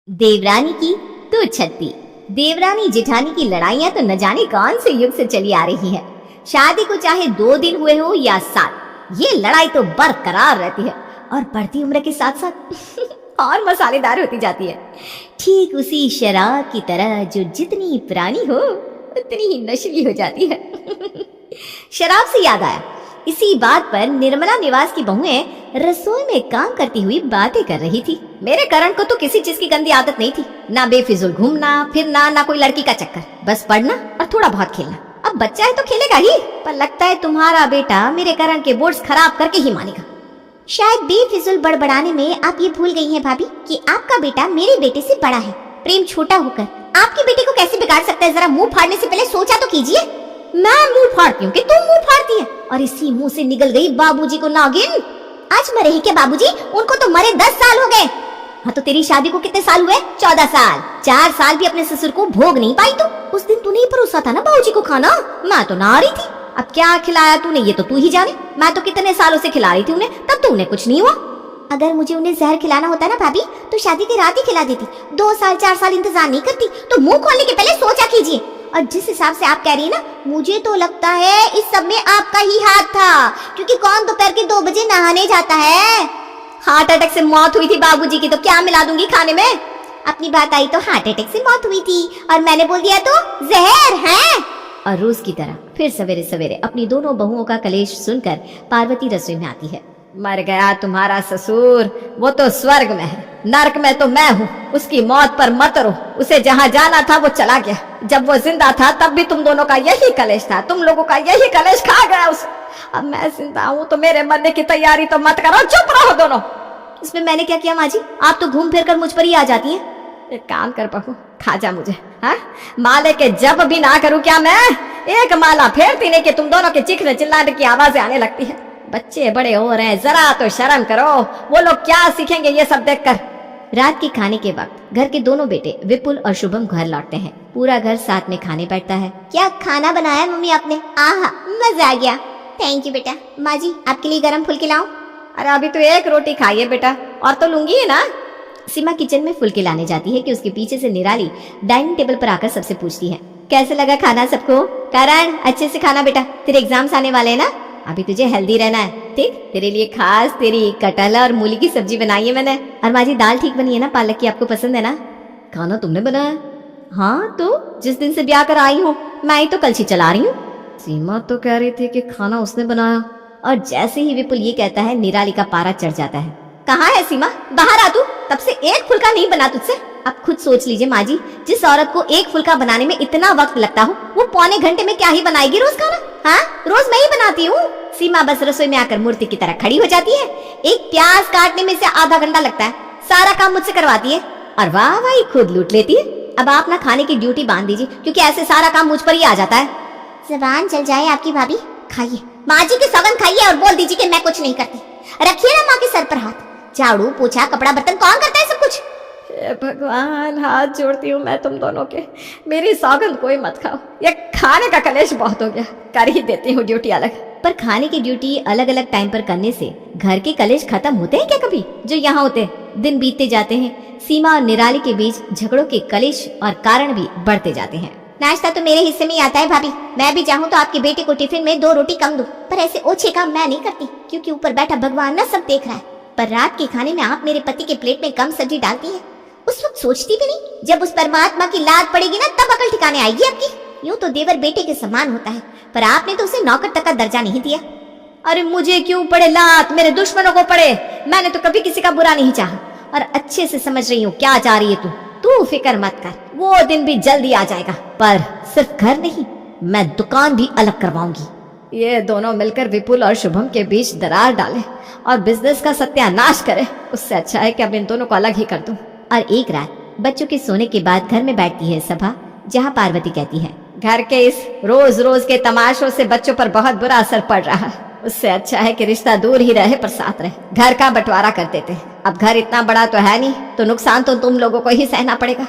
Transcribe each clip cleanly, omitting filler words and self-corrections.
देवरानी की तो छत्ती। देवरानी जेठानी की लड़ाइयां तो न जाने कौन से युग से चली आ रही है। शादी को चाहे 2 दिन हुए हो या 7, ये लड़ाई तो बरकरार रहती है और बढ़ती उम्र के साथ साथ और मसालेदार होती जाती है। ठीक उसी शराब की तरह जो जितनी पुरानी हो उतनी ही नशीली हो जाती है। शराब से याद आया, इसी बात पर निर्मला निवास की बहुएं रसोई में काम करती हुई बातें कर रही थी। मेरे करण को तो किसी चीज की गंदी आदत नहीं थी, ना बेफिजूल घूमना फिरना, ना कोई लड़की का चक्कर, बस पढ़ना और थोड़ा बहुत खेलना। अब बच्चा है तो खेलेगा ही, पर लगता है तुम्हारा बेटा मेरे करण के बोर्ड्स खराब करके ही मानेगा। शायद बेफिजूल बड़बड़ाने में आप ये भूल गई हैं भाभी कि आपका बेटा मेरे बेटे से बड़ा है। प्रेम छोटा होकर आपके बेटे को कैसे बिगाड़ सकता है, जरा मुंह फाड़ने से पहले सोचा तो कीजिए। मैं मुंह फाड़ती हूँ कि तुम मुंह फाड़ती है, और इसी मुंह से निकल गई बाबूजी को नागिन। आज मरे ही क्या बाबूजी, उनको तो मरे 10 साल हो गए। हाँ तो तेरी शादी को कितने साल हुए? 14 साल। 4 साल भी अपने ससुर को भोग नहीं पाई तू। उस दिन तूने ही परोसा था ना बाबूजी को खाना, मैं तो ना आ रही थी। अब क्या खिलाया तूने ये तो तू ही जाने। मैं तो कितने सालों से खिला रही थी उन्हें, तब तो उन्हें कुछ नहीं हुआ। अगर मुझे उन्हें जहर खिलाना होता ना भाभी, तो शादी की रात ही खिला देती। 2 साल 4 साल इंतजार नहीं करती। तो मुंह खोलने के पहले सोचा कीजिए। और जिस हिसाब से आप कह रही है ना, मुझे तो लगता है इस सब में आपका ही हाथ था, क्योंकि कौन दोपहर के 2 बजे नहाने जाता है। हार्ट अटैक से मौत हुई थी बाबूजी की, तो क्या मिला दूंगी खाने में? अपनी बात आई तो हार्ट अटैक से मौत हुई थी, और मैंने बोल दिया तो जहर है। और रोज की तरह फिर सवेरे सवेरे अपनी दोनों बहुओं का कलेश सुनकर पार्वती रसोई में आती है। मर गया तुम्हारा ससुर, वो तो स्वर्ग में है, नरक में तो मैं हूँ। उसकी मौत पर मत रो, उसे जहाँ जाना था वो चला गया। जब वो जिंदा था तब भी तुम दोनों का यही कलेश था, तुम लोगों का यही कलेश खा गया उसे। अब मैं जिंदा हूँ तो मेरे मरने की तैयारी तो मत करो, चुप रहो दोनों। इसमें मैंने क्या किया माँ जी? आप तो घूम फिर कर मुझ पर ही आ जाती हैं। एक काम कर बहू, खा जा मुझे। हाँ, माले के जब भी ना करूँ क्या मैं? एक माला फेरती नहीं कि तुम दोनों के चीखने चिल्लाने की आवाजें आने लगती है। बच्चे बड़े हो रहे हैं, जरा तो शर्म करो। वो लोग क्या सीखेंगे ये सब देखकर? रात के खाने के वक्त घर के दोनों बेटे विपुल और शुभम घर लौटते हैं। पूरा घर साथ में खाने बैठता है। क्या खाना बनाया मम्मी आपने? आहा, मजा आ गया। थैंक यू बेटा। माँ जी, आपके लिए गरम फुल्के लाऊं? अरे अभी तो 1 रोटी खाई है बेटा, और तो लूंगी है ना। सीमा किचन में फुल्के लाने जाती है कि उसके पीछे से निराली डाइनिंग टेबल पर आकर सबसे पूछती है, कैसे लगा खाना सबको? करण, अच्छे से खाना बेटा, तेरे एग्जाम्स आने वाले हैं ना, अभी तुझे हेल्दी रहना है। ठीक, तेरे लिए खास तेरी कटहल और मूली की सब्जी बनाई है मैंने। और माँ जी, दाल ठीक बनी है ना? पालक की आपको पसंद है ना? खाना तुमने बनाया? हाँ, तो जिस दिन से ब्याह कर आई हूँ मैं ही तो कलछी चला रही हूँ। सीमा तो कह रही थी कि खाना उसने बनाया। और जैसे ही विपुल ये कहता है, निराली का पारा चढ़ जाता है। कहाँ है सीमा? बाहर आ तू, तब से 1 फुल्का नहीं बना तुझसे। अब खुद सोच लीजिए माँ जी, जिस औरत को 1 फुल्का बनाने में इतना वक्त लगता हो, वो पौने घंटे में क्या ही बनाएगी रोज खाना? हाँ, रोज मैं ही बनाती हूँ। सीमा बस रसोई में आकर मूर्ति की तरह खड़ी हो जाती है। एक प्याज काटने में से आधा घंटा लगता है, सारा काम मुझसे करवाती है, और वाह भाई खुद लूट लेती है। अब आप ना खाने की ड्यूटी बांध दीजिए, क्योंकि ऐसे सारा काम मुझ पर ही आ जाता है। जबान चल जाए आपकी भाभी। खाइए माँ जी की सौगंध खाइए, और बोल दीजिए कि मैं कुछ नहीं करती। रखिए ना माँ के सर पर हाथ। झाड़ू पोछा कपड़ा बर्तन कौन करता है सब कुछ? भगवान, हाथ जोड़ती हूँ मैं तुम दोनों के, मेरी सौगंध कोई मत खाओ। ये खाने का कलेश बहुत हो गया, कर ही देती हूँ ड्यूटी अलग। पर खाने की ड्यूटी अलग अलग टाइम पर करने से घर के कलेश खत्म होते हैं क्या कभी? जो यहाँ होते, दिन बीतते जाते हैं, सीमा और निराली के बीच झगड़ों के कलेश और कारण भी बढ़ते जाते हैं। नाश्ता तो मेरे हिस्से में ही आता है भाभी। मैं भी चाहूँ तो आपके बेटे को टिफिन में 2 रोटी कम दूं, पर ऐसे ओछे काम मैं नहीं करती, क्योंकि ऊपर बैठा भगवान ना सब देख रहा है। पर रात के खाने में आप मेरे पति के प्लेट में कम सब्जी डालती है, उस वक्त सोचती भी नहीं। जब उस परमात्मा की लात पड़ेगी ना, तब अकल ठिकाने आएगी आपकी। यूँ तो देवर बेटे के समान होता है, पर आपने तो उसे नौकर तक का दर्जा नहीं दिया। अरे मुझे क्यों पड़े लात? मेरे दुश्मनों को पड़े। मैंने तो कभी किसी का बुरा नहीं चाहा, और अच्छे से समझ रही हूँ क्या चाह रही है तू फिक्र मत कर, वो दिन भी जल्दी आ जाएगा। पर सिर्फ घर नहीं, मैं दुकान भी अलग करवाऊंगी। ये दोनों मिलकर विपुल और शुभम के बीच दरार डाले और बिजनेस का सत्यानाश करे, उससे अच्छा है कि अब इन दोनों को अलग ही कर दूं। और एक रात बच्चों के सोने के बाद घर में बैठती है सभा, जहाँ पार्वती कहती है, घर के इस रोज रोज के तमाशों से बच्चों पर बहुत बुरा असर पड़ रहा है। उससे अच्छा है कि रिश्ता दूर ही रहे पर साथ रहे। घर का बंटवारा कर देते। अब घर इतना बड़ा तो है नहीं, तो नुकसान तो तुम लोगों को ही सहना पड़ेगा।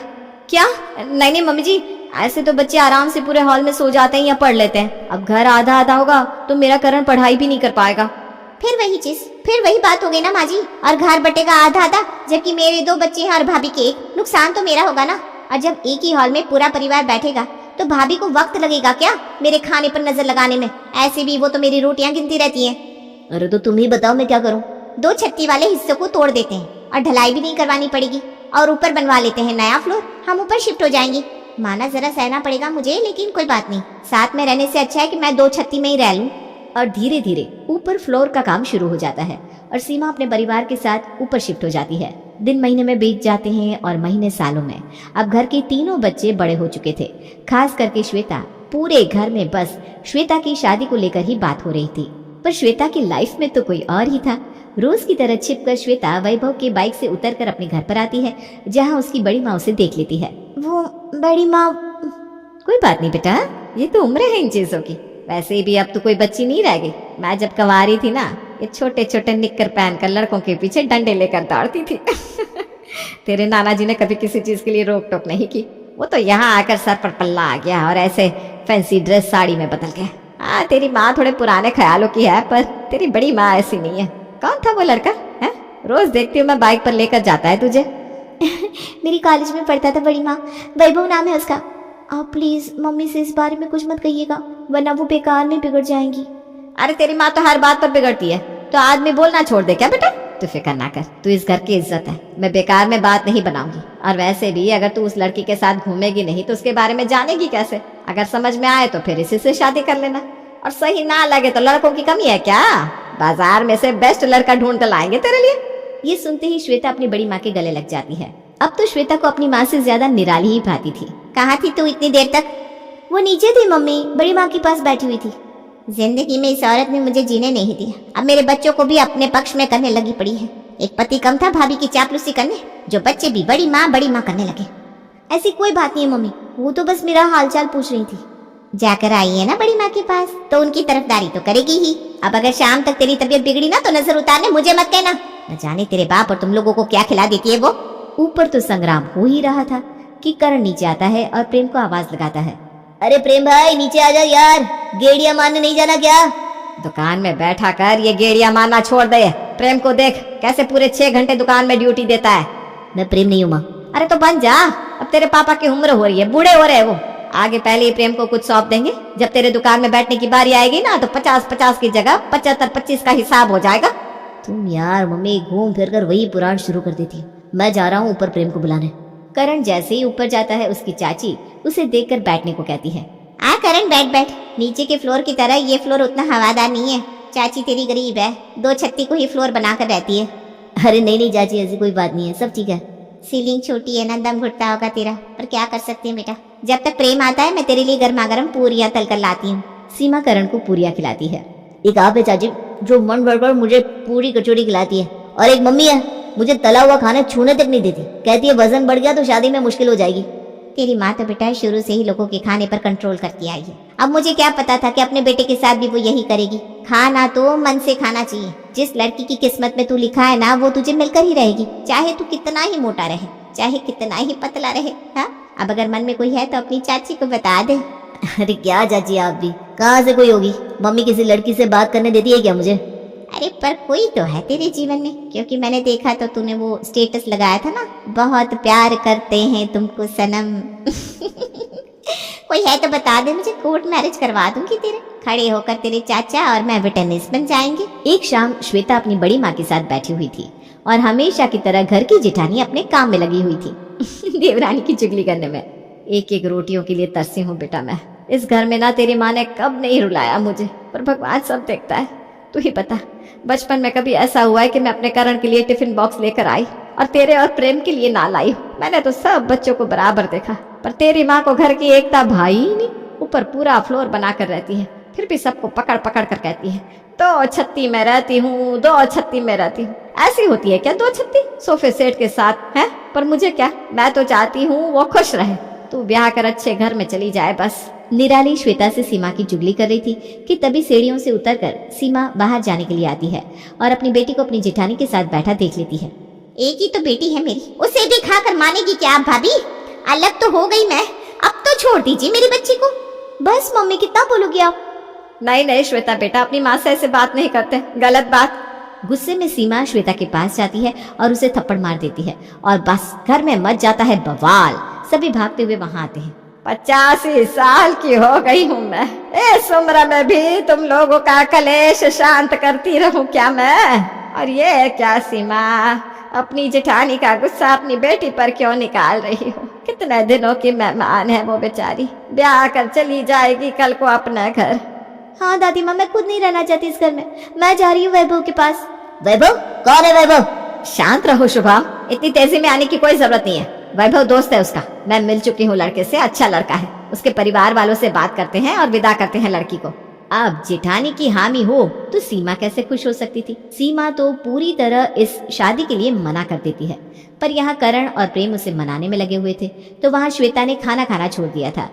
क्या? नहीं नहीं मम्मी जी, ऐसे तो बच्चे आराम से पूरे हॉल में सो जाते हैं या पढ़ लेते हैं। अब घर आधा आधा होगा तो मेरा करण पढ़ाई भी नहीं कर पाएगा। फिर वही चीज, फिर वही बात हो गई ना माँ जी। और घर बटेगा आधा आधा, जबकि मेरे 2 बच्चे हैं और भाभी के 1। नुकसान तो मेरा होगा ना। और जब एक ही हॉल में पूरा परिवार बैठेगा तो भाभी को वक्त लगेगा क्या मेरे खाने पर नजर लगाने में? ऐसे भी वो तो मेरी रोटियां गिनती रहती हैं। अरे तो तुम ही बताओ मैं क्या करूं? 2 छत्ती वाले हिस्सों को तोड़ देते हैं और ढलाई भी नहीं करवानी पड़ेगी, और ऊपर बनवा लेते हैं नया फ्लोर। हम ऊपर शिफ्ट हो जाएंगे। माना जरा सहना पड़ेगा मुझे, लेकिन कोई बात नहीं। साथ में रहने से अच्छा है कि मैं 2 छत्ती में ही रह लूं। और धीरे धीरे ऊपर फ्लोर का काम शुरू हो जाता है और सीमा अपने परिवार के साथ ऊपर शिफ्ट हो जाती है। दिन महीने में बीत जाते हैं और महीने सालों में। अब घर के तीनों बच्चे बड़े हो चुके थे, खास करके श्वेता। पूरे घर में बस श्वेता की शादी को लेकर ही बात हो रही थी, पर श्वेता की लाइफ में तो कोई और ही था। रोज की तरह छिपकर श्वेता वैभव के बाइक से उतरकर अपने घर पर आती है, जहाँ उसकी बड़ी माँ उसे देख लेती है। वो बड़ी माँ। कोई बात नहीं बेटा, ये तो उम्र है इन चीजों की। वैसे भी अब तो कोई बच्ची नहीं रह गई। मैं जब कंवारी थी ना, ये छोटे छोटे निक्कर पहनकर लड़कों के पीछे डंडे लेकर दौड़ती थी। तेरे नाना जी ने कभी किसी चीज के लिए रोक टोक नहीं की। वो तो यहाँ आकर सर पर पल्ला आ गया और ऐसे फैंसी ड्रेस साड़ी में बदल गया। हाँ, तेरी माँ थोड़े पुराने ख्यालों की है, पर तेरी बड़ी माँ ऐसी नहीं है। कौन था वो लड़का है? रोज देखती हूँ मैं बाइक पर लेकर जाता है तुझे। मेरी कॉलेज में पढ़ता था बड़ी माँ, वैभव नाम है उसका। आप प्लीज मम्मी से इस बारे में कुछ मत कहिएगा, वरना वो बेकार में बिगड़ जाएंगी। अरे तेरी माँ तो हर बात पर बिगड़ती है, तो आदमी बोलना छोड़ दे क्या बेटा? तू फिक्र ना कर, तू इस घर की इज्जत है। मैं बेकार में बात नहीं बनाऊंगी। और वैसे भी अगर तू उस लड़की के साथ घूमेगी नहीं तो उसके बारे में जानेगी कैसे? अगर समझ में आए तो फिर इसी से शादी कर लेना, और सही ना लगे तो लड़कों की कमी है क्या? बाजार में से बेस्ट लड़का ढूंढ कर लाएंगे तेरे लिए। ये सुनते ही श्वेता अपनी बड़ी माँ के गले लग जाती है। अब तो श्वेता को अपनी माँ से ज्यादा निराली ही भाती थी। कहाँ थी तू इतनी देर तक? वो नीचे थी मम्मी, बड़ी माँ के पास बैठी हुई थी। जिंदगी में इस औरत ने मुझे जीने नहीं दिया, अब मेरे बच्चों को भी अपने पक्ष में करने लगी पड़ी है। एक पति कम था भाभी की चापलूसी करने, जो बच्चे भी बड़ी माँ करने लगे। ऐसी कोई बात नहीं है मम्मी, वो तो बस मेरा हालचाल पूछ रही थी। जाकर आई है ना बड़ी माँ के पास, तो उनकी तरफदारी तो करेगी ही। अब अगर शाम तक तेरी तबीयत बिगड़ी ना तो नजर उतारने मुझे मत कहना। न जाने तेरे बाप और तुम लोगों को क्या खिला देती है वो। ऊपर तो संग्राम हो ही रहा था कि करण नीचे आता है और प्रेम को आवाज लगाता है। अरे प्रेम भाई नीचे आ जा यार, गेड़िया मारने नहीं जाना क्या? दुकान में बैठा कर ये गेड़िया मारना छोड़ दे। प्रेम को देख कैसे पूरे 6 घंटे दुकान में ड्यूटी देता है। मैं प्रेम नहीं हूँ माँ। अरे तो बन जा, अब तेरे पापा की उम्र हो रही है, बूढ़े हो रहे हैं वो। आगे पहले ही प्रेम को कुछ सौंप देंगे। जब तेरे दुकान में बैठने की बारी आएगी ना तो 50-50 की जगह 75-25 का हिसाब हो जाएगा। तुम यार मम्मी घूम फिर कर वही पुराण शुरू कर देती। मैं जा रहा हूँ ऊपर प्रेम को बुलाने। करण जैसे ही ऊपर जाता है उसकी चाची उसे देखकर बैठने को कहती है। आ करण बैठ बैठ, नीचे के फ्लोर की तरह ये फ्लोर उतना हवादार नहीं है। चाची तेरी गरीब है, 2 छत्ती को ही फ्लोर बनाकर रहती है। अरे नहीं चाची, ऐसी कोई बात नहीं है, सब ठीक है। सीलिंग छोटी है ना, दम घुटता होगा तेरा, पर क्या कर सकते हैं बेटा। जब तक प्रेम आता है मैं तेरे लिए गर्मा गर्म पूरियां तल कर लाती हूँ। सीमा करण को पूरियां खिलाती है। एक आप है चाची जो मन भरकर मुझे पूरी कचौड़ी खिलाती है, और एक मम्मी है मुझे तला हुआ खाना छूने तक नहीं देती। कहती है वजन बढ़ गया तो शादी में मुश्किल हो जाएगी। तेरी माँ तो बेटा शुरू से ही लोगों के खाने पर कंट्रोल करती आई है। अब मुझे क्या पता था कि अपने बेटे के साथ भी वो यही करेगी। खाना तो मन से खाना चाहिए। जिस लड़की की किस्मत में तू लिखा है ना वो तुझे मिलकर ही रहेगी, चाहे तू कितना ही मोटा रहे, चाहे कितना ही पतला रहे। हाँ, अब अगर मन में कोई है तो अपनी चाची को बता दे। अरे क्या चाची, आप भी कहाँ से कोई होगी? मम्मी किसी लड़की से बात करने देती है क्या मुझे? अरे पर कोई तो है तेरे जीवन में, क्योंकि मैंने देखा तो तूने वो स्टेटस लगाया था ना, बहुत प्यार करते हैं तुमको सनम। कोई है तो बता दे, मुझे कोर्ट मैरिज करवा दूंगी तेरे। खड़े होकर तेरे चाचा और मैं विटनेस बन जाएंगे। एक शाम श्वेता अपनी बड़ी माँ के साथ बैठी हुई थी और हमेशा की तरह घर की जेठानी अपने काम में लगी हुई थी। देवरानी की चुगली करने में। एक एक रोटियों के लिए तरसी हूँ बेटा मैं। इस घर में ना तेरी माँ ने कब नहीं रुलाया मुझे, पर भगवान सब देखता है। तू ही बता, बचपन में कभी ऐसा हुआ है कि मैं अपने करण के लिए टिफिन बॉक्स लेकर आई और तेरे और प्रेम के लिए ना लाई? मैंने तो सब बच्चों को बराबर देखा, पर तेरी माँ को घर की एकता भाई ही नहीं। ऊपर पूरा फ्लोर बनाकर रहती है, फिर भी सबको पकड़ पकड़ कर कहती है 2 छत्ती में रहती हूँ, 2 छत्ती में रहती हूँ। ऐसी होती है क्या 2 छत्ती सोफे सेट के साथ है? पर मुझे क्या, मैं तो चाहती हूँ वो खुश रहे। तू ब्याह कर अच्छे घर में चली जाए बस। निराली श्वेता से सीमा की चुगली कर रही थी कि तभी सीढ़ियों से उतरकर सीमा बाहर जाने के लिए आती है और अपनी बेटी को अपनी जेठानी के साथ बैठा देख लेती है। एक ही तो बेटी है मेरी, उसे भी खाकर मानेगी क्या आप भाभी? अलग तो हो गई मैं, अब तो छोड़ दीजिए मेरी बच्ची को। बस मम्मी कितना बोलोगी आप? नहीं नहीं श्वेता बेटा, अपनी माँ से ऐसे बात नहीं करते, गलत बात। गुस्से में सीमा श्वेता के पास जाती है और उसे थप्पड़ मार देती है और बस घर में मच जाता है बवाल। सभी भागते हुए वहां आते हैं। 85 साल की हो गई हूँ मैं, इस उम्र में भी तुम लोगों का कलेश शांत करती रहूं क्या मैं? और ये क्या सीमा, अपनी जेठानी का गुस्सा अपनी बेटी पर क्यों निकाल रही हो? कितने दिनों की मेहमान है वो बेचारी, ब्याह कर चली जाएगी कल को अपने घर। हाँ दादी माँ, मैं खुद नहीं रहना चाहती इस घर में, मैं जा रही हूँ वैभव के पास। वैभव? कौन है वैभव? शांत रहो शुभम, इतनी तेजी में आने की कोई जरूरत नहीं है। वैभव दोस्त है उसका, मैं मिल चुकी हूँ लड़के से, अच्छा लड़का है। उसके परिवार वालों से बात करते हैं और विदा करते हैं लड़की को। अब जेठानी की हामी हो तो सीमा कैसे खुश हो सकती थी? सीमा तो पूरी तरह इस शादी के लिए मना कर देती है, पर यहाँ करण और प्रेम उसे मनाने में लगे हुए थे, तो वहाँ श्वेता ने खाना खाना छोड़ दिया था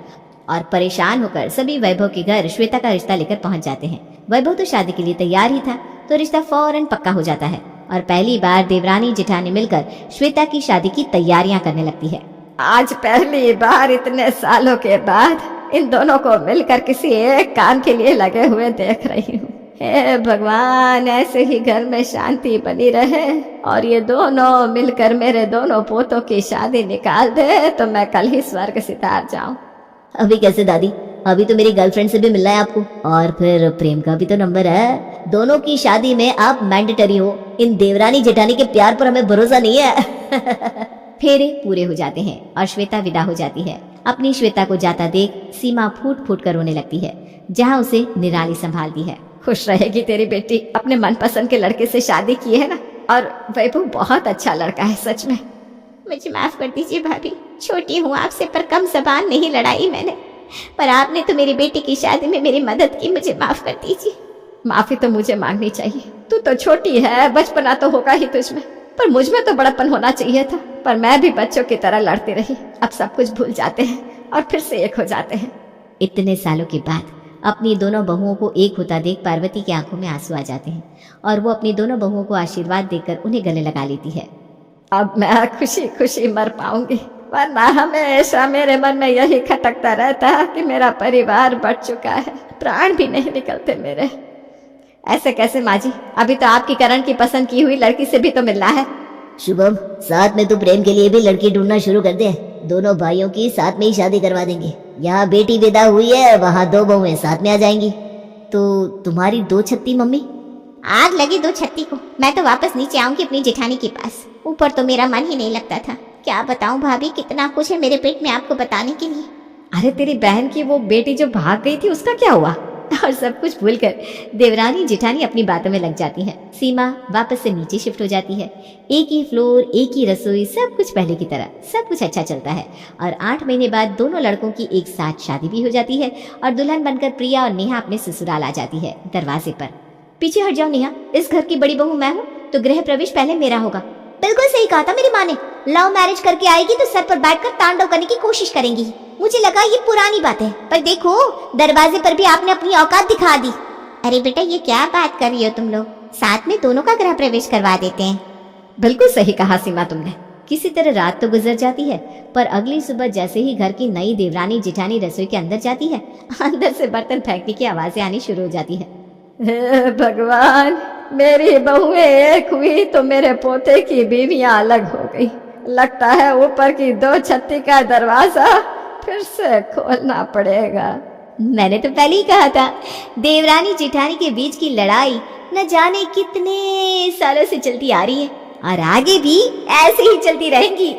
और परेशान होकर सभी वैभव के घर श्वेता का रिश्ता लेकर पहुंच जाते हैं। वैभव तो शादी के लिए तैयार ही था, तो रिश्ता फौरन पक्का हो जाता है और पहली बार देवरानी जेठानी मिलकर श्वेता की शादी की तैयारियां करने लगती है। आज पहली बार इतने सालों के बाद इन दोनों को मिलकर किसी एक काम के लिए लगे हुए देख रही हूँ। हे भगवान, ऐसे ही घर में शांति बनी रहे और ये दोनों मिलकर मेरे दोनों पोतों की शादी निकाल दे तो मैं कल ही स्वर्ग सितार जाऊं। अभी कैसे दादी? अभी तो मेरी गर्लफ्रेंड से भी मिलना है आपको, और फिर प्रेम का भी तो नंबर है। दोनों की शादी में आप मैंडेटरी हो। इन देवरानी जेठानी के प्यार पर हमें भरोसा नहीं है। फेरे पूरे हो जाते हैं और श्वेता विदा हो जाती है। अपनी श्वेता को जाता देख सीमा फूट फूट कर रोने लगती है, जहाँ उसे निराली संभालती है। खुश रहेगी तेरी बेटी, अपने मनपसंद के लड़के से शादी की है ना, और वैभव बहुत अच्छा लड़का है सच में। मुझे माफ कर दीजिए भाभी, छोटी हूँ आपसे, पर कम जबान नहीं लड़ाई मैंने, पर आपने तो मेरी बेटी की शादी में मेरी मदद की, मुझे माफ कर दीजिए। माफी तो मुझे मांगनी चाहिए, तू तो छोटी है, बचपना तो होगा ही तुझमें, पर मुझ में तो बड़प्पन होना चाहिए था। पर मैं भी बच्चों की तरह लड़ती रही। अब सब कुछ भूल जाते हैं और फिर से एक हो जाते हैं। इतने सालों के बाद अपनी दोनों बहुओं को एक होता देख पार्वती की आंखों में आंसू आ जाते हैं और वो अपनी दोनों बहुओं को आशीर्वाद देकर उन्हें गले लगा लेती है। अब मैं खुशी खुशी मर पाऊंगी, वरना हमेशा मेरे मन में यही खटकता रहता है कि मेरा परिवार बढ़ चुका है, प्राण भी नहीं निकलते मेरे। ऐसे कैसे माँ जी? अभी तो आपकी करण की पसंद की हुई लड़की से भी तो मिलना है। शुभम, साथ में तू प्रेम के लिए भी लड़की ढूंढना शुरू कर दे। दोनों भाइयों की साथ में ही शादी करवा देंगे। यहाँ बेटी विदा हुई है, वहाँ दो बहुएं साथ में आ जाएंगी। तो तुम्हारी 2 छत्ती मम्मी? आग लगी 2 छत्ती को, मैं तो वापस नीचे आऊंगी अपनी जेठानी के पास। ऊपर तो मेरा मन ही नहीं लगता था। क्या बताऊं भाभी, कितना कुछ है मेरे पेट में आपको बताने के लिए। अरे तेरी बहन की वो बेटी जो भाग गई थी, उसका क्या हुआ? और सब कुछ भूलकर देवरानी जेठानी अपनी बातों में लग जाती है। सीमा वापस से नीचे शिफ्ट हो जाती है। एक ही फ्लोर, एक ही रसोई, सब कुछ पहले की तरह, सब कुछ अच्छा चलता है। और 8 महीने बाद दोनों लड़कों की एक साथ शादी भी हो जाती है और दुल्हन बनकर प्रिया और नेहा अपने ससुराल आ जाती है। दरवाजे पर, पीछे हट जाओ नेहा, इस घर की बड़ी बहू मैं हूँ, तो गृह प्रवेश पहले मेरा होगा। बिल्कुल सही कहा था मेरी माँ ने। लव मैरिज करके आएगी तो सर पर बैठकर तांडव करने की कोशिश करेंगी। मुझे लगा ये पुरानी बात है, पर देखो दरवाजे पर भी आपने अपनी औकात दिखा दी। अरे बेटा, ये क्या बात कर रही हो तुम लोग? साथ में दोनों का गृह प्रवेश करवा देते हैं। बिल्कुल सही कहा सीमा तुमने। किसी तरह रात तो गुजर जाती है, पर अगली सुबह जैसे ही घर की नई देवरानी जेठानी रसोई के अंदर जाती है, अंदर से बर्तन फेंकने की आवाजें आनी शुरू हो जाती है। हे भगवान, मेरी बहुएं एक हुई तो मेरे पोते की बीवियां अलग हो गई। लगता है ऊपर की 2 छत्ती का दरवाजा फिर से खोलना पड़ेगा। मैंने तो पहले ही कहा था, देवरानी जेठानी के बीच की लड़ाई न जाने कितने सालों से चलती आ रही है और आगे भी ऐसे ही चलती रहेंगी।